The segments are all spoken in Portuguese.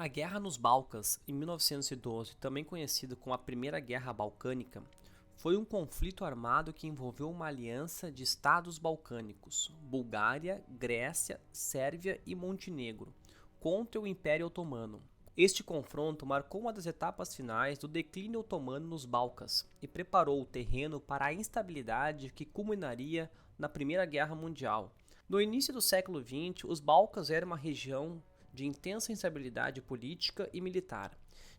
A Guerra nos Balcãs, em 1912, também conhecida como a Primeira Guerra Balcânica, foi um conflito armado que envolveu uma aliança de estados balcânicos, Bulgária, Grécia, Sérvia e Montenegro, contra o Império Otomano. Este confronto marcou uma das etapas finais do declínio otomano nos Balcãs e preparou o terreno para a instabilidade que culminaria na Primeira Guerra Mundial. No início do século XX, os Balcãs eram uma região de intensa instabilidade política e militar.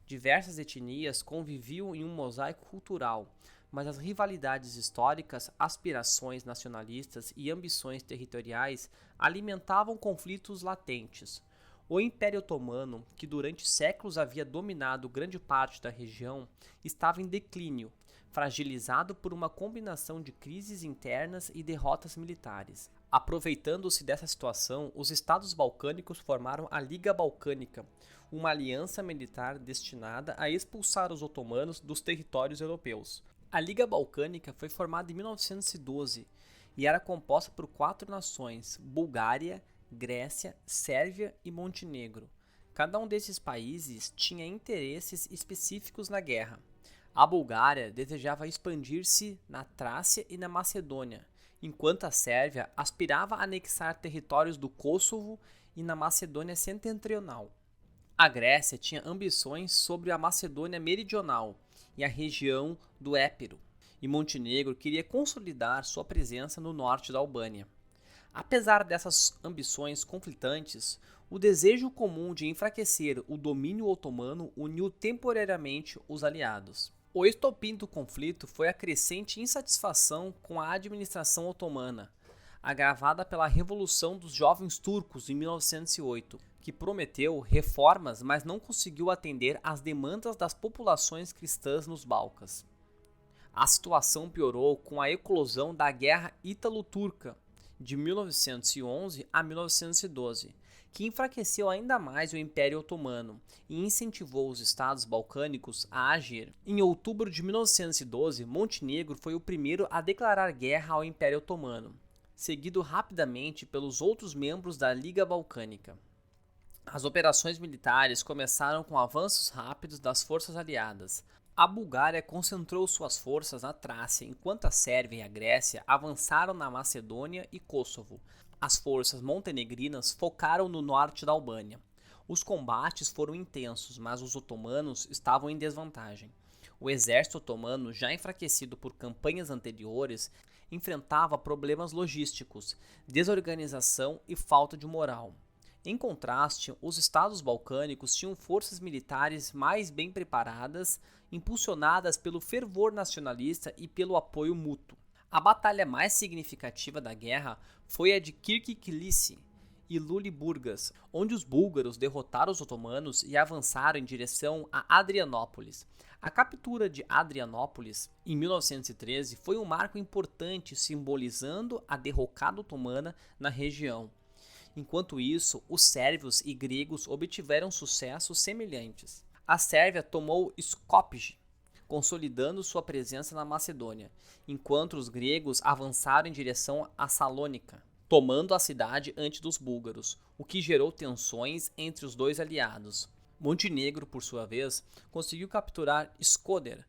Diversas etnias conviviam em um mosaico cultural, mas as rivalidades históricas, aspirações nacionalistas e ambições territoriais alimentavam conflitos latentes. O Império Otomano, que durante séculos havia dominado grande parte da região, estava em declínio, fragilizado por uma combinação de crises internas e derrotas militares. Aproveitando-se dessa situação, os estados balcânicos formaram a Liga Balcânica, uma aliança militar destinada a expulsar os otomanos dos territórios europeus. A Liga Balcânica foi formada em 1912 e era composta por 4 nações: Bulgária, Grécia, Sérvia e Montenegro. Cada um desses países tinha interesses específicos na guerra. A Bulgária desejava expandir-se na Trácia e na Macedônia, enquanto a Sérvia aspirava a anexar territórios do Kosovo e na Macedônia Setentrional. A Grécia tinha ambições sobre a Macedônia Meridional e a região do Épiro, e Montenegro queria consolidar sua presença no norte da Albânia. Apesar dessas ambições conflitantes, o desejo comum de enfraquecer o domínio otomano uniu temporariamente os aliados. O estopim do conflito foi a crescente insatisfação com a administração otomana, agravada pela Revolução dos Jovens Turcos em 1908, que prometeu reformas, mas não conseguiu atender às demandas das populações cristãs nos Balcãs. A situação piorou com a eclosão da Guerra Ítalo-Turca, de 1911 a 1912, que enfraqueceu ainda mais o Império Otomano e incentivou os estados balcânicos a agir. Em outubro de 1912, Montenegro foi o primeiro a declarar guerra ao Império Otomano, seguido rapidamente pelos outros membros da Liga Balcânica. As operações militares começaram com avanços rápidos das forças aliadas. A Bulgária concentrou suas forças na Trácia, enquanto a Sérvia e a Grécia avançaram na Macedônia e Kosovo. As forças montenegrinas focaram no norte da Albânia. Os combates foram intensos, mas os otomanos estavam em desvantagem. O exército otomano, já enfraquecido por campanhas anteriores, enfrentava problemas logísticos, desorganização e falta de moral. Em contraste, os estados balcânicos tinham forças militares mais bem preparadas, impulsionadas pelo fervor nacionalista e pelo apoio mútuo. A batalha mais significativa da guerra foi a de Kirk Kilisi e Luliburgas, onde os búlgaros derrotaram os otomanos e avançaram em direção a Adrianópolis. A captura de Adrianópolis, em 1913, foi um marco importante simbolizando a derrocada otomana na região. Enquanto isso, os sérvios e gregos obtiveram sucessos semelhantes. A Sérvia tomou Skopje, consolidando sua presença na Macedônia, enquanto os gregos avançaram em direção a Salônica, tomando a cidade antes dos búlgaros, o que gerou tensões entre os dois aliados. Montenegro, por sua vez, conseguiu capturar Shkodër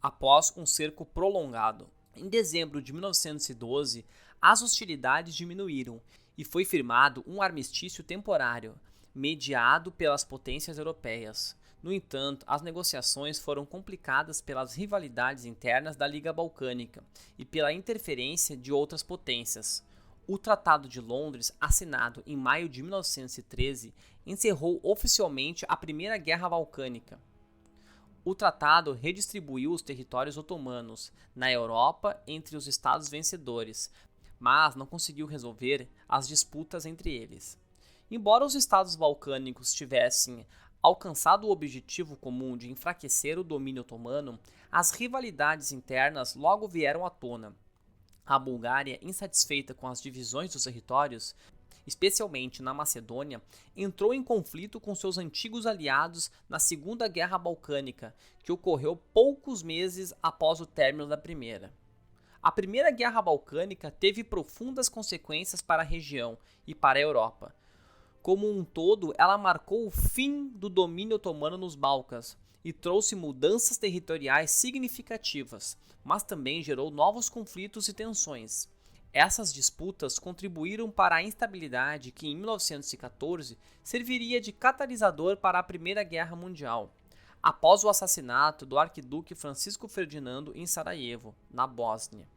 após um cerco prolongado. Em dezembro de 1912, as hostilidades diminuíram e foi firmado um armistício temporário, mediado pelas potências europeias. No entanto, as negociações foram complicadas pelas rivalidades internas da Liga Balcânica e pela interferência de outras potências. O Tratado de Londres, assinado em maio de 1913, encerrou oficialmente a Primeira Guerra Balcânica. O tratado redistribuiu os territórios otomanos na Europa entre os estados vencedores, mas não conseguiu resolver as disputas entre eles. Embora os estados balcânicos tivessem alcançado o objetivo comum de enfraquecer o domínio otomano, as rivalidades internas logo vieram à tona. A Bulgária, insatisfeita com as divisões dos territórios, especialmente na Macedônia, entrou em conflito com seus antigos aliados na Segunda Guerra Balcânica, que ocorreu poucos meses após o término da Primeira. A Primeira Guerra Balcânica teve profundas consequências para a região e para a Europa. Como um todo, ela marcou o fim do domínio otomano nos Balcãs e trouxe mudanças territoriais significativas, mas também gerou novos conflitos e tensões. Essas disputas contribuíram para a instabilidade que, em 1914, serviria de catalisador para a Primeira Guerra Mundial, após o assassinato do arquiduque Francisco Ferdinando em Sarajevo, na Bósnia.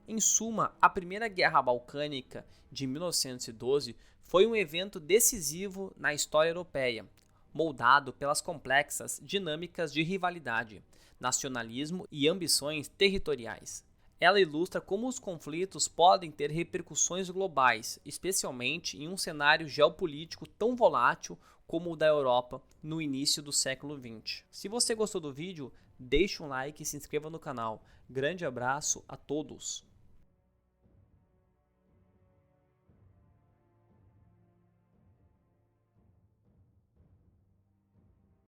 Em suma, a Primeira Guerra Balcânica de 1912 foi um evento decisivo na história europeia, moldado pelas complexas dinâmicas de rivalidade, nacionalismo e ambições territoriais. Ela ilustra como os conflitos podem ter repercussões globais, especialmente em um cenário geopolítico tão volátil como o da Europa no início do século XX. Se você gostou do vídeo, deixe um like e se inscreva no canal. Grande abraço a todos!